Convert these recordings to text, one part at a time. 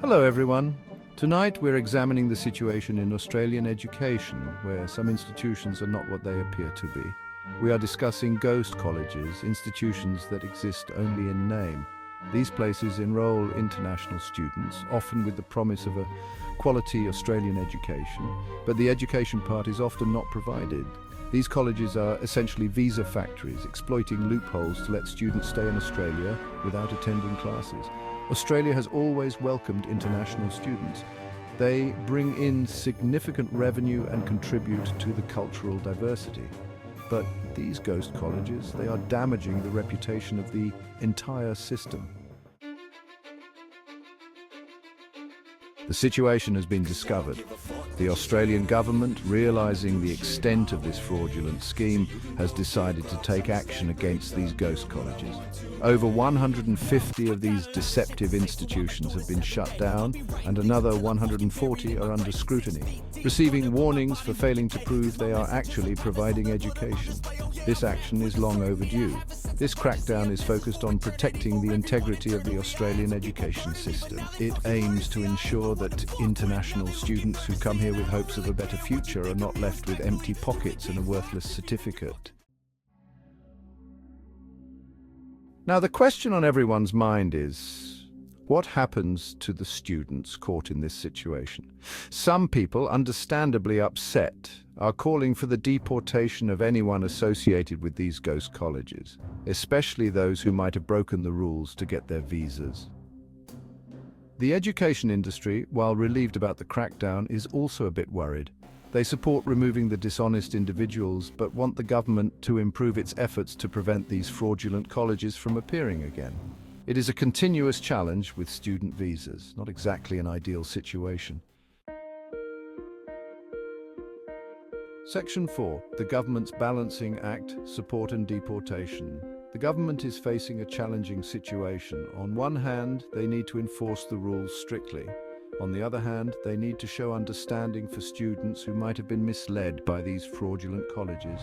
Hello everyone. Tonight we're examining the situation in Australian education, where some institutions are not what they appear to be. We are discussing ghost colleges, institutions that exist only in name. These places enroll international students, often with the promise of a quality Australian education, but the education part is often not provided. These colleges are essentially visa factories, exploiting loopholes to let students stay in Australia without attending classes. Australia has always welcomed international students. They bring in significant revenue and contribute to the cultural diversity. But these ghost colleges, they are damaging the reputation of the entire system. The situation has been discovered. The Australian government, realising the extent of this fraudulent scheme, has decided to take action against these ghost colleges. Over 150 of these deceptive institutions have been shut down, and another 140 are under scrutiny, receiving warnings for failing to prove they are actually providing education. This action is long overdue. This crackdown is focused on protecting the integrity of the Australian education system. It aims to ensure that international students who come here with hopes of a better future are not left with empty pockets and a worthless certificate. Now, the question on everyone's mind is, what happens to the students caught in this situation? Some people, understandably upset, are calling for the deportation of anyone associated with these ghost colleges, especially those who might have broken the rules to get their visas. The education industry, while relieved about the crackdown, is also a bit worried. They support removing the dishonest individuals, but want the government to improve its efforts to prevent these fraudulent colleges from appearing again. It is a continuous challenge with student visas, not exactly an ideal situation. Section 4. The Government's Balancing Act, Support and Deportation. The government is facing a challenging situation. On one hand, they need to enforce the rules strictly. On the other hand, they need to show understanding for students who might have been misled by these fraudulent colleges.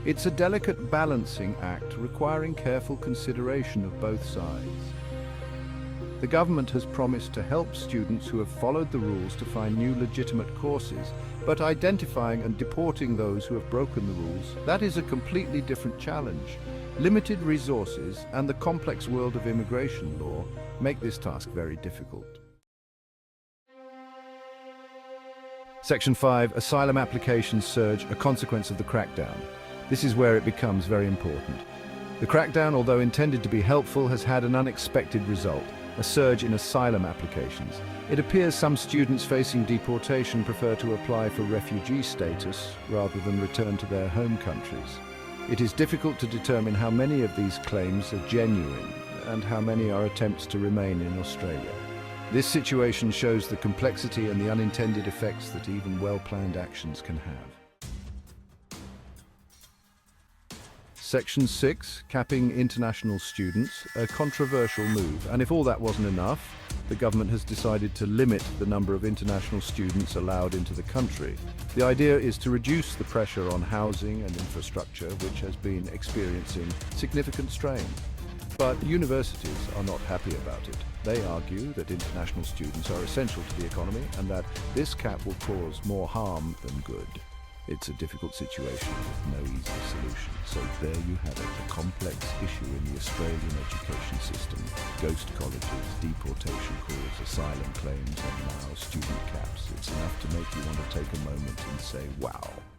It's a delicate balancing act requiring careful consideration of both sides. The government has promised to help students who have followed the rules to find new legitimate courses, but identifying and deporting those who have broken the rules, that is a completely different challenge. Limited resources and the complex world of immigration law make this task very difficult. Section 5. Asylum applications surge, a consequence of the crackdown. This is where it becomes very important. The crackdown, although intended to be helpful, has had an unexpected result, a surge in asylum applications. It appears some students facing deportation prefer to apply for refugee status rather than return to their home countries. It is difficult to determine how many of these claims are genuine and how many are attempts to remain in Australia. This situation shows the complexity and the unintended effects that even well-planned actions can have. Section 6, capping international students, a controversial move. And if all that wasn't enough, the government has decided to limit the number of international students allowed into the country. The idea is to reduce the pressure on housing and infrastructure, which has been experiencing significant strain. But universities are not happy about it. They argue that international students are essential to the economy and that this cap will cause more harm than good. It's a difficult situation with no easy solution. So there you have it, a complex issue in the Australian education system. Ghost colleges, deportation calls, asylum claims, and now student caps. It's enough to make you want to take a moment and say, wow.